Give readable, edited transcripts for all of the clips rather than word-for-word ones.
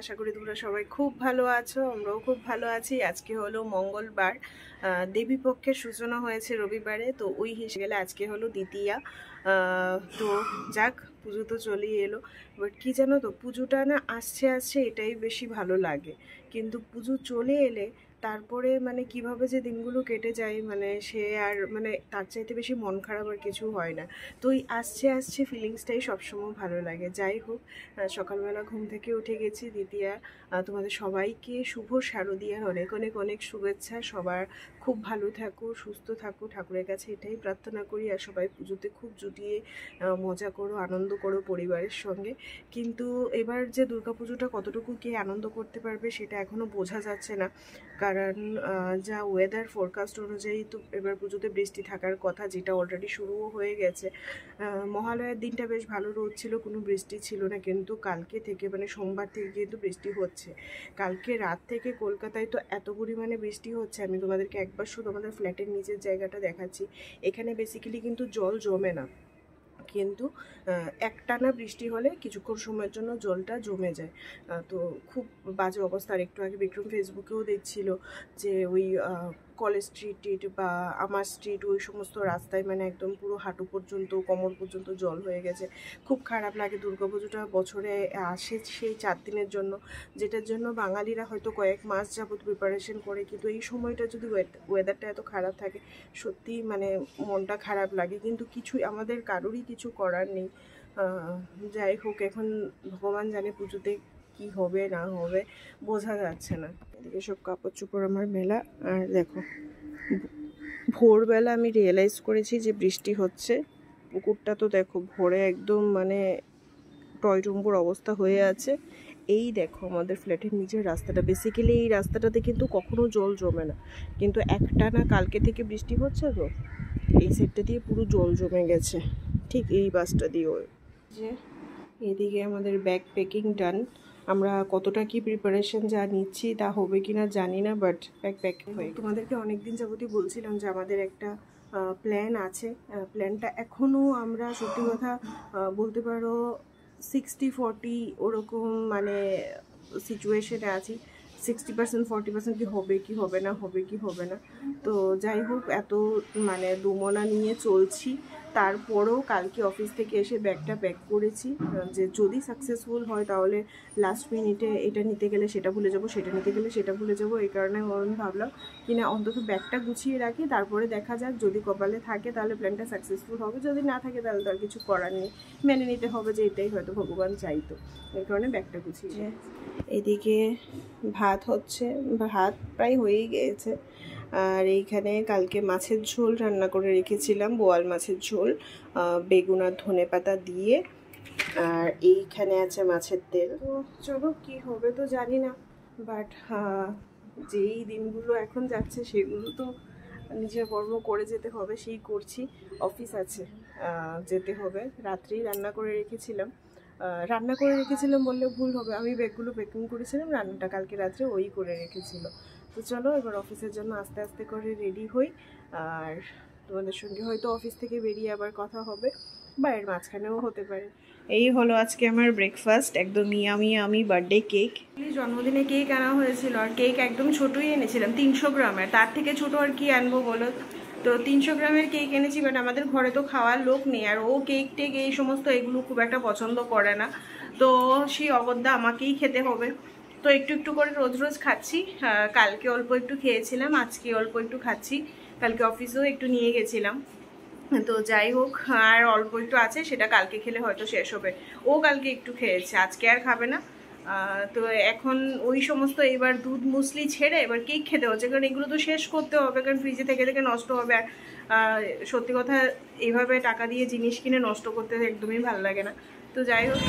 আশা করি তোমরা সবাই খুব ভালো আছো, আমরাও খুব ভালো আছি। আজকে হলো মঙ্গলবার, দেবী পক্ষের সূচনা হয়েছে রবিবারে, তো ওই হিসেবে আজকে হলো দ্বিতীয়া। তো যাক, পুজো তো চলেই এলো। বাট কি জানো তো, পুজোটা না আসছে আসছে এটাই বেশি ভালো লাগে, কিন্তু পুজো চলে এলে তারপরে মানে কিভাবে যে দিনগুলো কেটে যায়, মানে সে আর মানে তার চাইতে বেশি মন খারাপ আর কিছু হয় না। তো এই আসছে আসছে ফিলিংসটাই সবসময় ভালো লাগে। যাই হোক, সকালবেলা ঘুম থেকে উঠে গেছি দ্বিতীয়া। তোমাদের সবাইকে শুভ শারদীয়ার অনেক অনেক অনেক শুভেচ্ছা। সবার খুব ভালো থাকো, সুস্থ থাকো, ঠাকুরের কাছে এটাই প্রার্থনা করি। আর সবাই পুজোতে খুব জুটিয়ে মজা করো, আনন্দ করো পরিবারের সঙ্গে। কিন্তু এবার যে দুর্গাপুজোটা কতটুকু কে আনন্দ করতে পারবে সেটা এখনও বোঝা যাচ্ছে না, কারণ যা ওয়েদার ফোরকাস্ট অনুযায়ী তো এবার পুজোতে বৃষ্টি থাকার কথা, যেটা অলরেডি শুরুও হয়ে গেছে। মহালয়ার দিনটা বেশ ভালো রোদ ছিল, কোনো বৃষ্টি ছিল না, কিন্তু কালকে থেকে মানে সোমবার থেকে কিন্তু বৃষ্টি হচ্ছে। কালকে রাত থেকে কলকাতায় তো এত পরিমাণে বৃষ্টি হচ্ছে, আমি তোমাদেরকে একবার শুধু আমাদের ফ্ল্যাটের নিচের জায়গাটা দেখাচ্ছি। এখানে বেসিক্যালি কিন্তু জল জমে না, কিন্তু একটানা বৃষ্টি হলে কিছুক্ষণ সময়ের জন্য জলটা জমে যায়। তো খুব বাজে অবস্থা। আর একটু আগে বিক্রম ফেসবুকেও দেখছিল যে ওই কলেজ স্ট্রিট বা আমার স্ট্রিট, ওই সমস্ত রাস্তায় মানে একদম পুরো হাঁটু পর্যন্ত, কোমর পর্যন্ত জল হয়ে গেছে। খুব খারাপ লাগে। দুর্গাপুজোটা বছরে আসে সেই 4 দিনের জন্য, যেটার জন্য বাঙালিরা হয়তো কয়েক মাস যাবত প্রিপারেশন করে, কিন্তু এই সময়টা যদি ওয়েদারটা এত খারাপ থাকে, সত্যি মানে মনটা খারাপ লাগে। কিন্তু কিছুই আমাদের কারোরই কিছু করার নেই। যাই হোক, এখন ভগবান জানে পুজোতে কি হবে না হবে, বোঝা যাচ্ছে না। এদিকে সব কাপড় চোপড় আমার মেলা। আর দেখো, ভোরবেলা আমি রিয়েলাইজ করেছি যে বৃষ্টি হচ্ছে। পুকুরটা তো দেখো ভোরে একদম মানে টয়টুম্বুর অবস্থা হয়ে আছে। এই দেখো আমাদের ফ্ল্যাটের নিচের রাস্তাটা, বেসিক্যালি এই রাস্তাটাতে কিন্তু কখনো জল জমে না, কিন্তু একটানা কালকে থেকে বৃষ্টি হচ্ছে, তো এই সাইডটা দিয়ে পুরো জল জমে গেছে, ঠিক এই বাসটা দিয়েও। যে এদিকে আমাদের ব্যাগ প্যাকিং ডান। আমরা কতটা কি প্রিপারেশন যা নিচ্ছি তা হবে কি না জানি না, বাট ব্যাগ প্যাক হয়ে। তোমাদেরকে অনেক দিন যাবতই বলছিলাম যে আমাদের একটা প্ল্যান আছে। প্ল্যানটা এখনও আমরা সত্যি কথা বলতে পারো 60-40 ওরকম মানে সিচুয়েশনে আছি। 60% 40% কি হবে কি হবে না, হবে কি হবে না। তো যাই হোক, এত মানে দুমনা নিয়ে চলছি। তারপরেও কালকে অফিস থেকে এসে ব্যাগটা প্যাক করেছি, যে যদি সাকসেসফুল হয় তাহলে লাস্ট মিনিটে এটা নিতে গেলে সেটা ভুলে যাব, সেটা নিতে গেলে সেটা ভুলে যাব। এই কারণে আমি ভাবলাম কিনা অন্তত ব্যাগটা গুছিয়ে রাখি, তারপরে দেখা যাক, যদি কপালে থাকে তাহলে প্ল্যানটা সাকসেসফুল হবে, যদি না থাকে তাহলে তো আর কিছু করার নেই, মেনে নিতে হবে যে এটাই হয়তো ভগবান চাইতো। এই কারণে ব্যাগটা গুছিয়ে। এদিকে ভাত হচ্ছে, ভাত প্রায় হয়েই গিয়েছে। আর এইখানে কালকে মাছের ঝোল রান্না করে রেখেছিলাম, বোয়াল মাছের ঝোল, বেগুন আর ধনেপাতা দিয়ে। আর এইখানে আছে মাছের তেল। তো চলো, কি হবে তো জানি না, বাট যেই দিনগুলো এখন যাচ্ছে সেগুলো তো নিজের কর্ম করে যেতে হবে, সেই করছি। অফিস আছে, যেতে হবে। রাত্রেই রান্না করে রেখেছিলাম, বললে ভুল হবে, আমি ব্যাগগুলো প্যাকিং করেছিলাম, রান্নাটা কালকে রাত্রে ওই করে রেখেছিল। তো চলো এবার অফিসের জন্য আস্তে আস্তে করে রেডি হই। আর তোমাদের সঙ্গে হয়তো অফিস থেকে বেরিয়ে আবার কথা হবে, বা এর মাঝখানেও হতে পারে। এই হলো আজকে আমার ব্রেকফাস্ট, একদম ইয়ামি বার্থডে কেক। জন্মদিনে কেক আনা হয়েছিল, আর কেক একদম ছোটোই এনেছিলাম, 300 গ্রামের। তার থেকে ছোটো আর কি আনবো বলো। তো 300 গ্রামের কেক এনেছি, বাট আমাদের ঘরে তো খাওয়ার লোক নেই, আর ও কেক টেক এই সমস্ত এগুলো খুব একটা পছন্দ করে না, তো সেই অবদ্যা আমাকেই খেতে হবে। তো একটু একটু করে রোজ রোজ খাচ্ছি। কালকে অল্প একটু খেয়েছিলাম, আজকে অল্প একটু খাচ্ছি, কালকে অফিসেও একটু নিয়ে গেছিলাম। তো যাই হোক, আর অল্প একটু আছে, সেটা কালকে খেলে হয়তো শেষ হবে। ও কালকে একটু খেয়েছে, আজকে আর খাবে না। তো এখন ওই সমস্ত এবার দুধ মুসলি ছেড়ে এবার কেক খেতে হচ্ছে, কারণ এগুলো তো শেষ করতে হবে, কারণ ফ্রিজে থেকে থেকে নষ্ট হবে। আর সত্যি কথা, এইভাবে টাকা দিয়ে জিনিস কিনে নষ্ট করতে একদমই ভালো লাগে না। তো যাই হোক,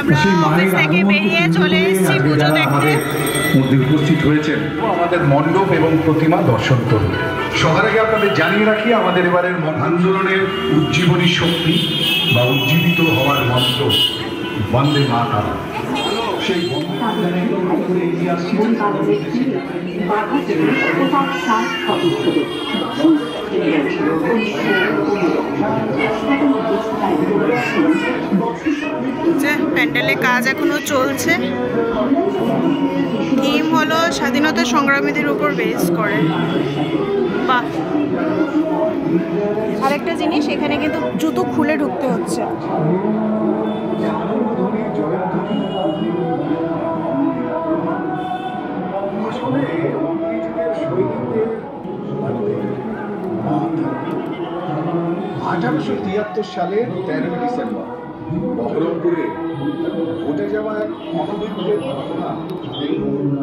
আমরা অফিস থেকে বেরিয়ে চলে এসেছি পুজো দেখতে। মধ্যে উপস্থিত হয়েছেন আমাদের মণ্ডপ এবং প্রতিমা দর্শন করুন। সবার আগে আপনাদের জানিয়ে রাখি আমাদের এবারের আন্দোলনের উজ্জীবনী শক্তি বা উজ্জীবিত হওয়ার মন্ত্র বন্দে মাতরম। সেই প্যান্ডেলে কাজ এখনো চলছে। থিম হলো স্বাধীনতা সংগ্রামীদের উপর বেস করে। বাহ, আরেকটা জিনিস, এখানে কিন্তু জুতো খুলে ঢুকতে হচ্ছে। আঠারোশো ৭৩ সালের ১৩ ডিসেম্বর বহরমপুরে ঘটে যাওয়া এক মহাবিপ্লবের ঘটনা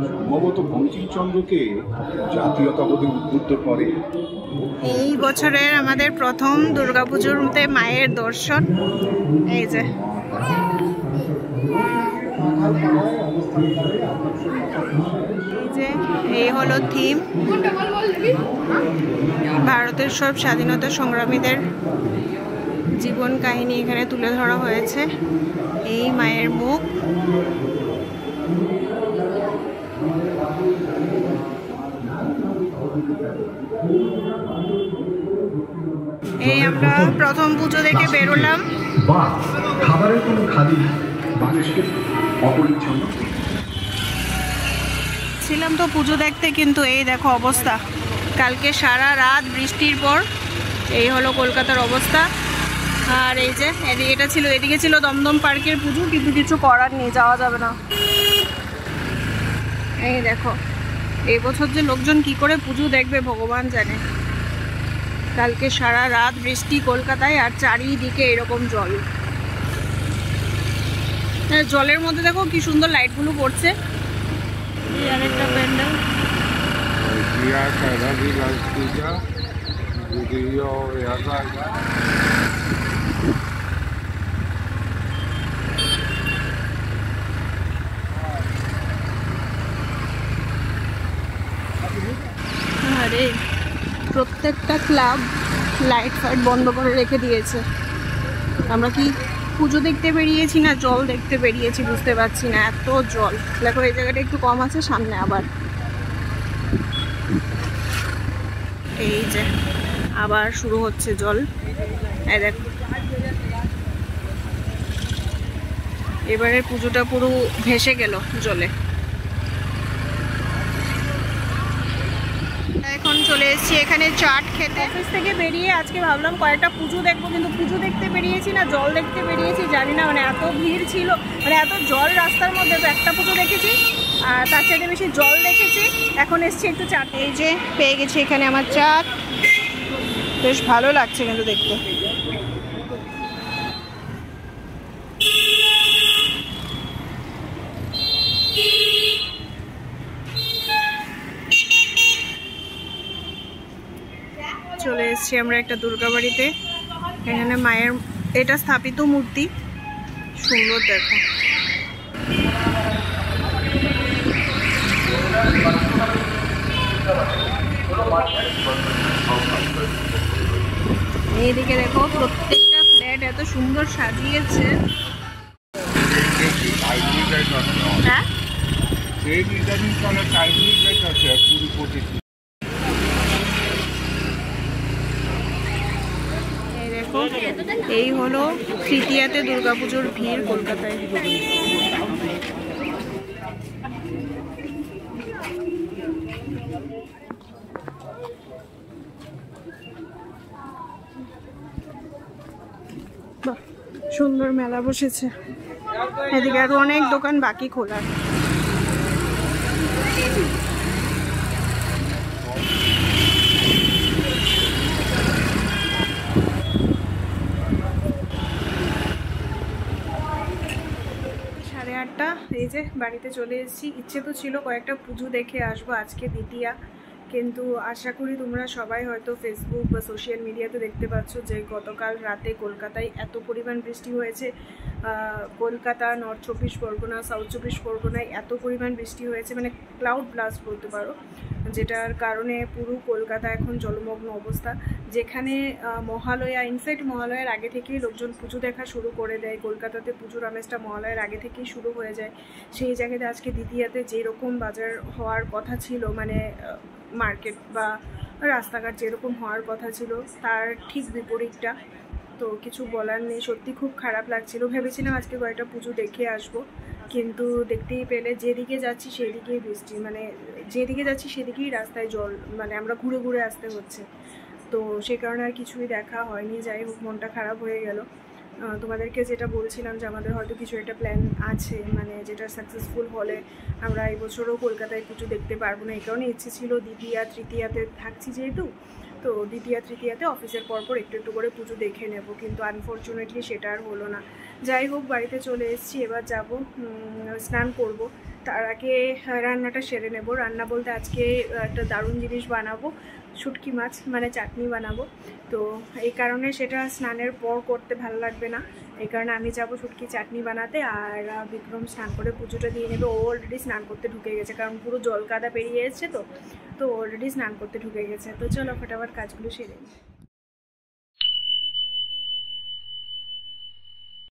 সম্ভবত বঙ্কিমচন্দ্রকে জাতীয়তাবাদে উদ্বুদ্ধ করে। এই বছরের আমাদের প্রথম দুর্গাপুজোর মধ্যে মায়ের দর্শন। এই যে এই হলো থিম। ভারতের সব স্বাধীনতা সংগ্রামীদের জীবন কাহিনী এখানে তুলে ধরা হয়েছে। এই মায়ের মুখ। এই আমরা প্রথম পুজো দেখে বেরোলাম। খাবারের কোনো খালি মানুষকে অপরিচ্ছন্ন ছিলাম তো পুজো দেখতে, কিন্তু এই দেখো অবস্থা। কালকে সারা রাত বৃষ্টির পর এই হলো কলকাতার অবস্থা। আর এই যে এদিকে ছিল দমদম পার্কের পুজো, কিন্তু কিছু করার নেই, যাওয়া যাবে না। এই দেখো এই বছর যে লোকজন কি করে পুজো দেখবে ভগবান জানে। কালকে সারা রাত বৃষ্টি কলকাতায়, আর চারিদিকে এরকম জল। জলের মধ্যে দেখো কি সুন্দর লাইটগুলো পড়ছে। আরেকটা প্যান্ডেল। আরে প্রত্যেকটা ক্লাব লাইট ফাইট বন্ধ করে রেখে দিয়েছে। আমরা কি পুজো দেখতে বেরিয়েছি না জল দেখতে বেরিয়েছি বুঝতে পারছি না, এত জল। দেখো এই জায়গাটা একটু কম আছে, সামনে আবার এই যে আবার শুরু হচ্ছে জল। এই দেখো এবারের পুজোটা পুরো ভেসে গেল জলে। এখন চলে এসেছি এখানে চাট খেতে। অফিস থেকে বেরিয়ে আজকে ভাবলাম কয়েকটা পুজো দেখবো, কিন্তু পুজো দেখতে বেরিয়েছি না জল দেখতে বেরিয়েছি জানি না, মানে এত ভিড় ছিল, মানে এত জল রাস্তার মধ্যে। তো একটা পুজো দেখেছি আর তার চাইতে বেশি জল দেখেছি। এখন এসছি একটু চাট। এই যে পেয়ে গেছি এখানে আমার চাট, বেশ ভালো লাগছে কিন্তু দেখতে। চলে এসেছি আমরা একটা দুর্গা বাড়িতে। এখানে মায়ের এটা স্থাপিত মূর্তি, সুন্দর দেখো। এইদিকে দেখো প্রত্যেকটা ফ্ল্যাট এত সুন্দর সাজিয়েছে। হ্যাঁ এই হলো তৃতীয়াতে দুর্গাপুজোর ভিড় কলকাতায়। সুন্দর মেলা বসেছে। এদিকে আরো অনেক দোকান বাকি খোলার। এই যে বাড়িতে চলে এসেছি। ইচ্ছে তো ছিল কয়েকটা পুজো দেখে আসবো, আজকে দ্বিতীয়া, কিন্তু আশা করি তোমরা সবাই হয়তো ফেসবুক বা সোশ্যাল মিডিয়াতে দেখতে পাচ্ছ যে গতকাল রাতে কলকাতায় এত পরিমাণ বৃষ্টি হয়েছে। কলকাতা, নর্থ 24 পরগনা, সাউথ 24 পরগনায় এত পরিমাণ বৃষ্টি হয়েছে, মানে ক্লাউড ব্লাস্ট বলতে পারো, যেটার কারণে পুরো কলকাতা এখন জলমগ্ন অবস্থা। যেখানে মহালয়া, ইনফ্যাক্ট মহালয়ার আগে থেকেই লোকজন পুজো দেখা শুরু করে দেয়, কলকাতাতে পুজোর আমেজটা মহালয়ার আগে থেকেই শুরু হয়ে যায়। সেই জায়গাতে আজকে দ্বিতীয়াতে যেরকম বাজার হওয়ার কথা ছিল, মানে মার্কেট বা রাস্তাঘাট যেরকম হওয়ার কথা ছিল তার ঠিক বিপরীতটা। তো কিছু বলার নেই, সত্যি খুব খারাপ লাগছিল। ভেবেছিলাম আজকে কয়েকটা পুজো দেখে আসবো, কিন্তু দেখতেই পেলে যেদিকে যাচ্ছি সেদিকেই বৃষ্টি, মানে যেদিকে যাচ্ছি সেদিকেই রাস্তায় জল, মানে আমরা ঘুরে ঘুরে আসতে হচ্ছে। তো সেই কারণে আর কিছুই দেখা হয়নি। যাই হোক, মনটা খারাপ হয়ে গেল। তোমাদেরকে যেটা বলছিলাম যে আমাদের হয়তো কিছু একটা প্ল্যান আছে, মানে যেটা সাকসেসফুল হলে আমরা এই বছরও কলকাতায় পুজো দেখতে পারবো না। এই কারণে ইচ্ছে ছিল দ্বিতীয়া তৃতীয়াতে থাকছি যেহেতু, তো দ্বিতীয়া তৃতীয়াতে অফিসের পরপর একটু একটু করে পুজো দেখে নেব, কিন্তু আনফর্চুনেটলি সেটা আর হলো না। যাই হোক, বাড়িতে চলে এসেছি, এবার যাব স্নান করব। তার আগে রান্নাটা সেরে নেব। রান্না বলতে আজকে একটা দারুণ জিনিস বানাবো, শুটকি মাছ, মানে চাটনি বানাবো। তো এই কারণে সেটা স্নানের পর করতে ভালো লাগবে না, এই কারণে আমি যাবো শুটকি চাটনি বানাতে। আর বিক্রম স্নান করে পুজোটা দিয়ে নেবে। ও অলরেডি স্নান করতে ঢুকে গেছে, কারণ পুরো জল কাদা পেরিয়ে এসছে, তো অলরেডি স্নান করতে ঢুকে গেছে। তো চলো ফটাফট কাজগুলো সেরে নিই।